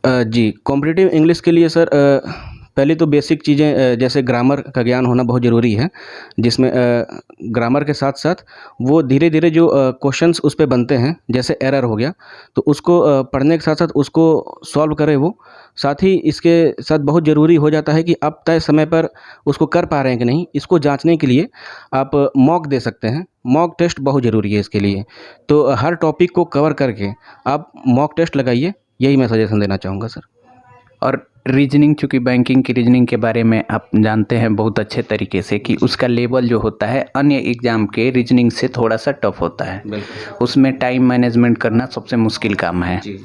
जी, competitive English के लिए sir पहले तो बेसिक चीज़ें जैसे ग्रामर का ज्ञान होना बहुत ज़रूरी है, जिसमें ग्रामर के साथ-साथ वो धीरे-धीरे जो क्वेश्चंस उस पे बनते हैं, जैसे एरर हो गया, तो उसको पढ़ने के साथ-साथ उसको सॉल्व करे वो। साथ ही इसके साथ बहुत ज़रूरी हो जाता है कि आप तय समय पर उसको कर पा रहे हैं कि नहीं, इसको जाँचने के लिए आप मॉक दे सकते हैं। मॉक टेस्ट बहुत ज़रूरी है इसके लिए। तो हर टॉपिक को कवर करके आप मॉक टेस्ट लगाइए, यही मैं सजेशन देना चाहूँगा सर। और रीजनिंग, चूँकि बैंकिंग की रीजनिंग के बारे में आप जानते हैं बहुत अच्छे तरीके से कि उसका लेवल जो होता है अन्य एग्ज़ाम के रीजनिंग से थोड़ा सा टफ होता है। बिल्कुल। उसमें टाइम मैनेजमेंट करना सबसे मुश्किल काम है। जी।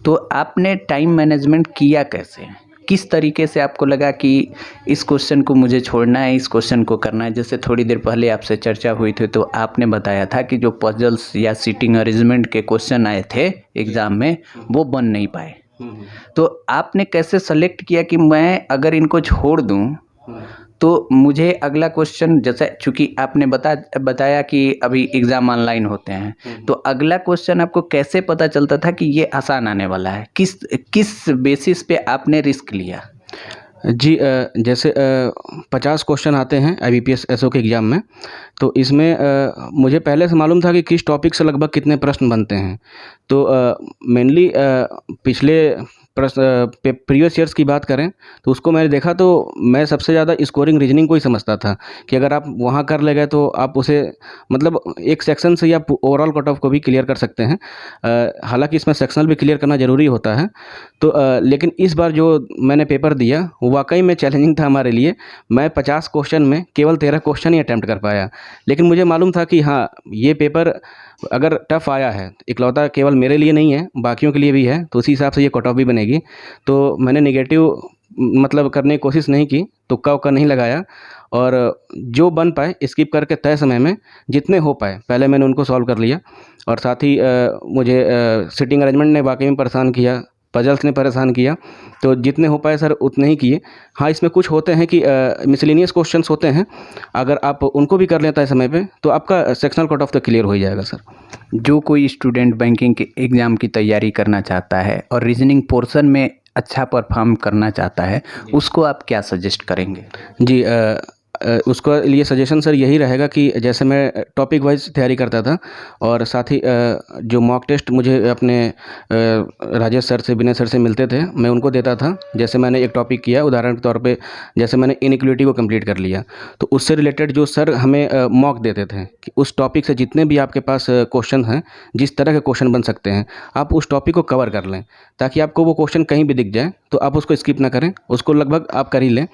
तो आपने टाइम मैनेजमेंट किया कैसे? किस तरीके से आपको लगा कि इस क्वेश्चन को मुझे छोड़ना है, इस क्वेश्चन को करना है? जैसे थोड़ी देर पहले आपसे चर्चा हुई थी तो आपने बताया था कि जो पजल्स या सीटिंग अरेंजमेंट के क्वेश्चन आए थे एग्ज़ाम में, वो बन नहीं पाए। तो आपने कैसे सेलेक्ट किया कि मैं अगर इनको छोड़ दूं तो मुझे अगला क्वेश्चन, जैसे चूंकि आपने बताया कि अभी एग्ज़ाम ऑनलाइन होते हैं, तो अगला क्वेश्चन आपको कैसे पता चलता था कि ये आसान आने वाला है? किस किस बेसिस पे आपने रिस्क लिया? जी जैसे 50 क्वेश्चन आते हैं आईबीपीएस एसओ के एग्ज़ाम में, तो इसमें मुझे पहले से मालूम था कि किस टॉपिक से लगभग कितने प्रश्न बनते हैं। तो मेनली पिछले प्रीवियस ईयर्स की बात करें तो उसको मैंने देखा तो मैं सबसे ज़्यादा स्कोरिंग रीजनिंग को ही समझता था कि अगर आप वहाँ कर ले गए तो आप उसे मतलब एक सेक्शन से या ओवरऑल कट ऑफ को भी क्लियर कर सकते हैं। हालांकि इसमें सेक्शनल भी क्लियर करना ज़रूरी होता है। तो लेकिन इस बार जो मैंने पेपर दिया वो वाकई में चैलेंजिंग था हमारे लिए। मैं 50 क्वेश्चन में केवल 13 क्वेश्चन ही अटैम्प्ट कर पाया। लेकिन मुझे मालूम था कि हाँ, ये पेपर अगर टफ़ आया है, इकलौता केवल मेरे लिए नहीं है, बाकियों के लिए भी है, तो उसी हिसाब से ये कट ऑफ भी बनेगी। तो मैंने नेगेटिव मतलब करने की कोशिश नहीं की, तुक्का-वुक्का नहीं लगाया और जो बन पाए स्किप करके तय समय में जितने हो पाए, पहले मैंने उनको सॉल्व कर लिया। और साथ ही मुझे सीटिंग अरेंजमेंट ने वाक़ई में परेशान किया, पज़ल्स ने परेशान किया, तो जितने हो पाए सर उतने ही किए। हाँ, इसमें कुछ होते हैं कि मिसलेनियस क्वेश्चंस होते हैं, अगर आप उनको भी कर लें तय समय पे, तो आपका सेक्शनल कट ऑफ तो क्लियर हो ही जाएगा सर। जो कोई स्टूडेंट बैंकिंग के एग्ज़ाम की तैयारी करना चाहता है और रीजनिंग पोर्शन में अच्छा परफॉर्म करना चाहता है, उसको आप क्या सजेस्ट करेंगे? जी उसके लिए सजेशन सर यही रहेगा कि जैसे मैं टॉपिक वाइज तैयारी करता था और साथ ही जो मॉक टेस्ट मुझे अपने राजेश सर से, विनय सर से मिलते थे, मैं उनको देता था। जैसे मैंने एक टॉपिक किया उदाहरण के तौर पे, जैसे मैंने इनइक्वालिटी को कंप्लीट कर लिया, तो उससे रिलेटेड जो सर हमें मॉक देते थे कि उस टॉपिक से जितने भी आपके पास क्वेश्चन हैं, जिस तरह के क्वेश्चन बन सकते हैं, आप उस टॉपिक को कवर कर लें, ताकि आपको वो क्वेश्चन कहीं भी दिख जाए तो आप उसको स्किप ना करें, उसको लगभग आप कर ही लें।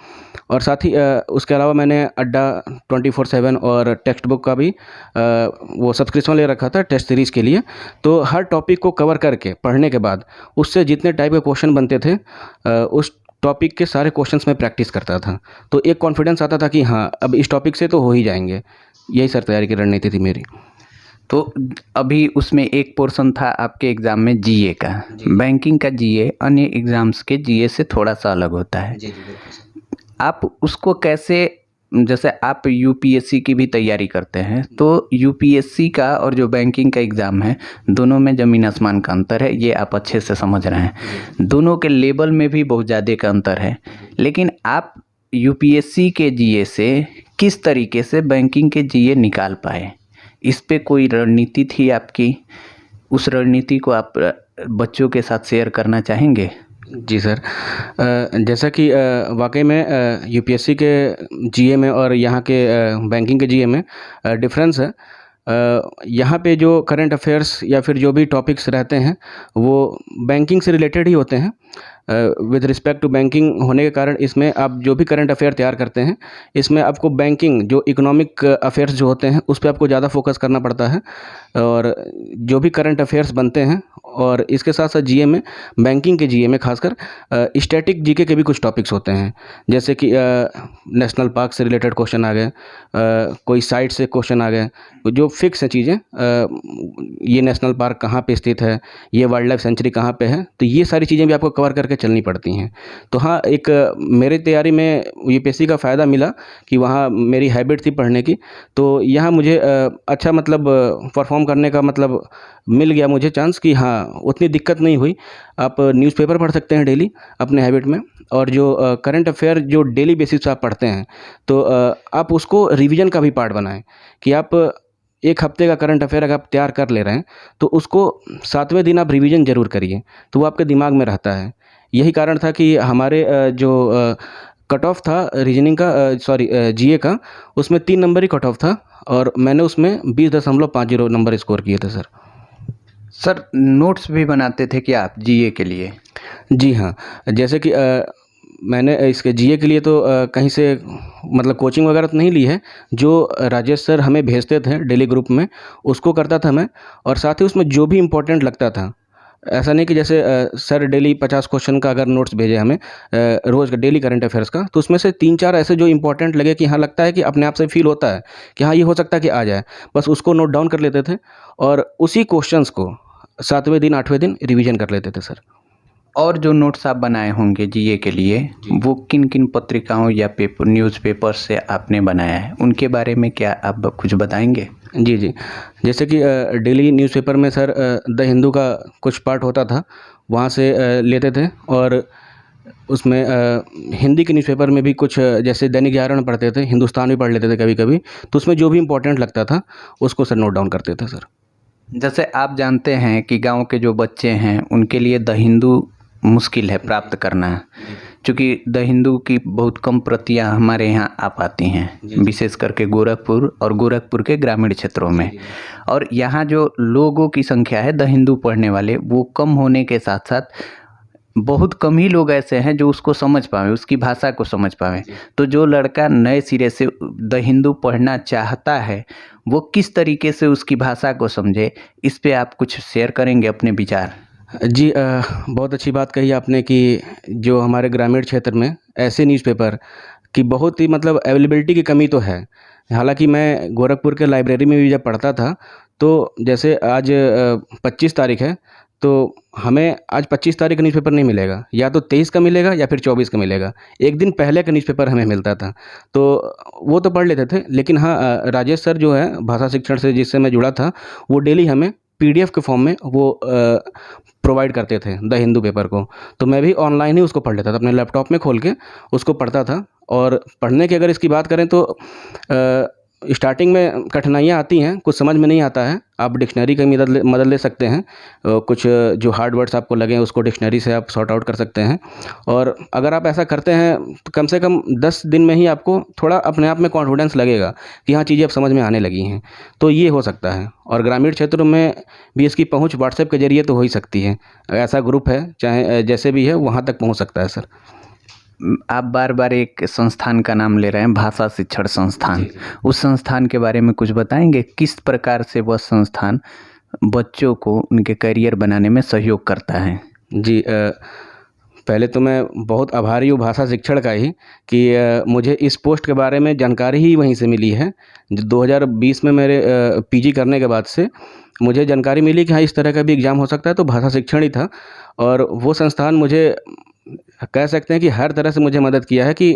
और साथ ही उसके अलावा मैंने अड्डा 24/7 और टेक्स्ट बुक का भी वो सब्सक्रिप्शन ले रखा था टेस्ट सीरीज़ के लिए। तो हर टॉपिक को कवर करके पढ़ने के बाद उससे जितने टाइप के क्वेश्चन बनते थे उस टॉपिक के सारे क्वेश्चंस मैं प्रैक्टिस करता था। तो एक कॉन्फिडेंस आता था कि हाँ, अब इस टॉपिक से तो हो ही जाएंगे। यही सर तैयारी की रणनीति थी मेरी। तो अभी उसमें एक पोर्शन था आपके एग्ज़ाम में जीए का। बैंकिंग का जीए अन्य एग्ज़ाम्स के जीए से थोड़ा सा अलग होता है। आप उसको कैसे, जैसे आप यूपीएससी की भी तैयारी करते हैं, तो यूपीएससी का और जो बैंकिंग का एग्ज़ाम है, दोनों में ज़मीन आसमान का अंतर है, ये आप अच्छे से समझ रहे हैं। दोनों के लेवल में भी बहुत ज़्यादा का अंतर है। लेकिन आप यूपीएससी के जीए से किस तरीके से बैंकिंग के जीए निकाल पाए? इस पे कोई रणनीति थी आपकी? उस रणनीति को आप बच्चों के साथ शेयर करना चाहेंगे? जी सर, जैसा कि वाकई में यूपीएससी के जीए में और यहाँ के बैंकिंग के जीए में डिफरेंस है। यहाँ पे जो करंट अफेयर्स या फिर जो भी टॉपिक्स रहते हैं वो बैंकिंग से रिलेटेड ही होते हैं। विद रिस्पेक्ट टू बैंकिंग होने के कारण इसमें आप जो भी करंट अफेयर तैयार करते हैं, इसमें आपको बैंकिंग जो इकोनॉमिक अफेयर्स जो होते हैं उस पे आपको ज़्यादा फोकस करना पड़ता है और जो भी करंट अफेयर्स बनते हैं। और इसके साथ साथ जीए में, बैंकिंग के जीए में खासकर स्टैटिक जीके के भी कुछ टॉपिक्स होते हैं, जैसे कि नेशनल पार्क से रिलेटेड क्वेश्चन आ गए, कोई साइट से क्वेश्चन आ गए, जो फिक्स हैं चीज़ें, ये नेशनल पार्क कहाँ पे स्थित है, ये वाइल्ड लाइफ सेंचुरी कहाँ पे है, तो ये सारी चीज़ें भी आपको कवर करके चलनी पड़ती हैं। तो हाँ, एक मेरी तैयारी में यूपीएससी का फ़ायदा मिला कि वहाँ मेरी हैबिट थी पढ़ने की, तो यहाँ मुझे अच्छा मतलब परफॉर्म परफ़ॉर्म करने का मतलब मिल गया मुझे चांस कि हाँ, उतनी दिक्कत नहीं हुई। आप न्यूज़पेपर पढ़ सकते हैं डेली अपने हैबिट में, और जो करंट अफ़ेयर जो डेली बेसिस पे आप पढ़ते हैं, तो आप उसको रिवीजन का भी पार्ट बनाएँ कि आप 1 हफ़्ते का करंट अफ़ेयर अगर आप तैयार कर ले रहे हैं, तो उसको 7वें दिन आप रिवीजन ज़रूर करिए, तो वो आपके दिमाग में रहता है। यही कारण था कि हमारे जो कट ऑफ था रीजनिंग का, जीए का, उसमें 3 नंबर ही कट ऑफ था और मैंने उसमें 20.50 नंबर स्कोर किए थे सर। सर नोट्स भी बनाते थे क्या आप जीए के लिए? जी हाँ, जैसे कि मैंने इसके जीए के लिए तो कहीं से मतलब कोचिंग वगैरह तो नहीं ली है। जो राजेश सर हमें भेजते थे डेली ग्रुप में, उसको करता था मैं, और साथ ही उसमें जो भी इम्पोर्टेंट लगता था, ऐसा नहीं कि जैसे सर डेली 50 क्वेश्चन का अगर नोट्स भेजे हमें रोज़ का डेली करंट अफेयर्स का, तो उसमें से 3-4 ऐसे जो इम्पोर्टेंट लगे कि हाँ, लगता है कि अपने आप से फ़ील होता है कि हाँ, ये हो सकता है कि आ जाए, बस उसको नोट डाउन कर लेते थे और उसी क्वेश्चंस को 7वें दिन 8वें दिन रिवीजन कर लेते थे सर। और जो नोट्स आप बनाए होंगे जीए के लिए, वो किन-किन पत्रिकाओं या पेपर न्यूज़पेपर से आपने बनाया है? उनके बारे में क्या आप कुछ बताएँगे? जी, जी। जैसे कि डेली न्यूज़पेपर में सर द हिंदू का कुछ पार्ट होता था, वहाँ से लेते थे, और उसमें हिंदी के न्यूज़पेपर में भी कुछ जैसे दैनिक जागरण पढ़ते थे, हिंदुस्तान भी पढ़ लेते थे कभी-कभी, तो उसमें जो भी इम्पोर्टेंट लगता था, उसको सर नोट डाउन करते थे सर। जैसे आप जानते हैं कि गाँव के जो बच्चे हैं, उनके लिए द हिंदू मुश्किल है प्राप्त करना, चूँकि द हिंदू की बहुत कम प्रतियाँ हमारे यहाँ आ पाती हैं, विशेष करके गोरखपुर और गोरखपुर के ग्रामीण क्षेत्रों में। और यहाँ जो लोगों की संख्या है द हिंदू पढ़ने वाले, वो कम होने के साथ-साथ बहुत कम ही लोग ऐसे हैं जो उसको समझ पाएँ, उसकी भाषा को समझ पाएँ। तो जो लड़का नए सिरे से द हिंदू पढ़ना चाहता है, वो किस तरीके से उसकी भाषा को समझे, इस पे आप कुछ शेयर करेंगे अपने विचार? जी, बहुत अच्छी बात कही आपने कि जो हमारे ग्रामीण क्षेत्र में ऐसे न्यूज़पेपर की बहुत ही मतलब अवेलेबिलिटी की कमी तो है। हालाँकि मैं गोरखपुर के लाइब्रेरी में भी जब पढ़ता था, तो जैसे आज 25 तारीख है, तो हमें आज 25 तारीख का न्यूज़पेपर नहीं मिलेगा, या तो 23 का मिलेगा या फिर 24 का मिलेगा। 1 दिन पहले का न्यूज़पेपर हमें मिलता था, तो वो तो पढ़ लेते थे। लेकिन हाँ, राजेश सर जो है भाषा शिक्षण से जिससे मैं जुड़ा था, वो डेली हमें पीडीएफ के फॉर्म में वो प्रोवाइड करते थे द हिंदू पेपर को। तो मैं भी ऑनलाइन ही उसको पढ़ लेता था, अपने लैपटॉप में खोल के उसको पढ़ता था। और पढ़ने की अगर इसकी बात करें तो स्टार्टिंग में कठिनाइयाँ आती हैं, कुछ समझ में नहीं आता है, आप डिक्शनरी की मदद ले सकते हैं। कुछ जो हार्ड वर्ड्स आपको लगें उसको डिक्शनरी से आप सॉर्ट आउट कर सकते हैं, और अगर आप ऐसा करते हैं तो कम से कम 10 दिन में ही आपको थोड़ा अपने आप में कॉन्फिडेंस लगेगा कि हाँ, चीज़ें अब समझ में आने लगी हैं। तो ये हो सकता है, और ग्रामीण क्षेत्रों में भी इसकी पहुँच व्हाट्सएप के ज़रिए तो हो ही सकती है। ऐसा ग्रुप है, चाहे जैसे भी है, वहाँ तक पहुँच सकता है सर। आप बार-बार एक संस्थान का नाम ले रहे हैं, भाषा शिक्षण संस्थान। उस संस्थान के बारे में कुछ बताएँगे? किस प्रकार से वह संस्थान बच्चों को उनके करियर बनाने में सहयोग करता है? जी, पहले तो मैं बहुत आभारी हूँ भाषा शिक्षण का ही कि मुझे इस पोस्ट के बारे में जानकारी ही वहीं से मिली है। जो 2020 में मेरे पीजी करने के बाद से मुझे जानकारी मिली कि हाँ, इस तरह का भी एग्ज़ाम हो सकता है, तो भाषा शिक्षण ही था। और वो संस्थान मुझे कह सकते हैं कि हर तरह से मुझे मदद किया है कि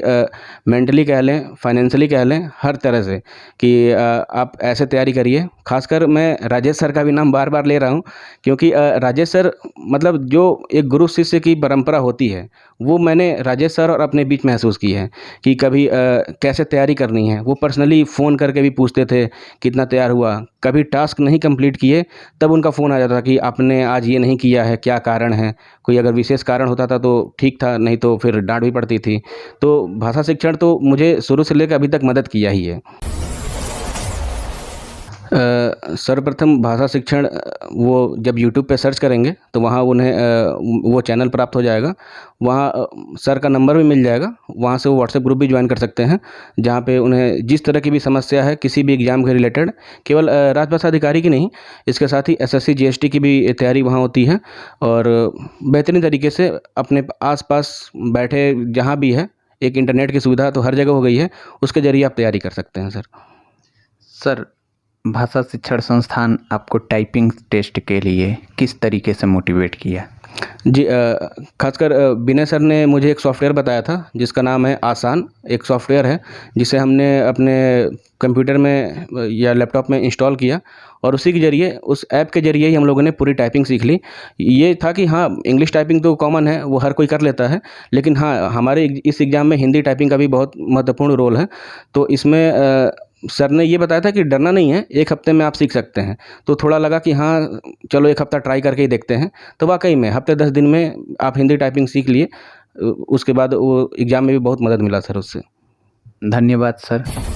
मेंटली कह लें, फाइनेंशियली कह लें, हर तरह से कि आप ऐसे तैयारी करिए। ख़ासकर मैं राजेश सर का भी नाम बार-बार ले रहा हूँ, क्योंकि राजेश सर मतलब जो एक गुरु शिष्य की परंपरा होती है, वो मैंने राजेश सर और अपने बीच महसूस की है कि कभी कैसे तैयारी करनी है। वो पर्सनली फ़ोन करके भी पूछते थे, कितना तैयार हुआ? कभी टास्क नहीं कंप्लीट किए, तब उनका फ़ोन आ जाता था कि आपने आज ये नहीं किया है, क्या कारण है? कोई अगर विशेष कारण होता था तो ठीक था, नहीं तो फिर डाँट भी पड़ती थी। तो भाषा शिक्षण तो मुझे शुरू से लेकर अभी तक मदद किया ही है। सर्वप्रथम भाषा शिक्षण वो जब यूट्यूब पे सर्च करेंगे तो वहाँ उन्हें वो चैनल प्राप्त हो जाएगा। वहाँ सर का नंबर भी मिल जाएगा। वहाँ से वो व्हाट्सएप ग्रुप भी ज्वाइन कर सकते हैं, जहाँ पे उन्हें जिस तरह की भी समस्या है किसी भी एग्ज़ाम के रिलेटेड, केवल राजभाषा अधिकारी की नहीं, इसके साथ ही एसएससी जीएसटी की भी तैयारी वहाँ होती है। और बेहतरीन तरीके से अपने आस-पास बैठे जहाँ भी है, एक इंटरनेट की सुविधा तो हर जगह हो गई है, उसके ज़रिए आप तैयारी कर सकते हैं सर। सर, भाषा शिक्षण संस्थान आपको टाइपिंग टेस्ट के लिए किस तरीके से मोटिवेट किया? जी, ख़ासकर विनय सर ने मुझे एक सॉफ्टवेयर बताया था जिसका नाम है आसान। एक सॉफ्टवेयर है जिसे हमने अपने कंप्यूटर में या लैपटॉप में इंस्टॉल किया, और उसी के ज़रिए, उस ऐप के ज़रिए ही हम लोगों ने पूरी टाइपिंग सीख ली। ये था कि हाँ, इंग्लिश टाइपिंग तो कॉमन है, वो हर कोई कर लेता है, लेकिन हाँ, हमारे इस एग्ज़ाम में हिंदी टाइपिंग का भी बहुत महत्वपूर्ण रोल है। तो इसमें सर ने ये बताया था कि डरना नहीं है, 1 हफ्ते में आप सीख सकते हैं। तो थोड़ा लगा कि हाँ, चलो 1 हफ्ता ट्राई करके ही देखते हैं। तो वाक़ई में हफ्ते 10 दिन में आप हिंदी टाइपिंग सीख लिए। उसके बाद वो एग्ज़ाम में भी बहुत मदद मिला सर उससे। धन्यवाद सर।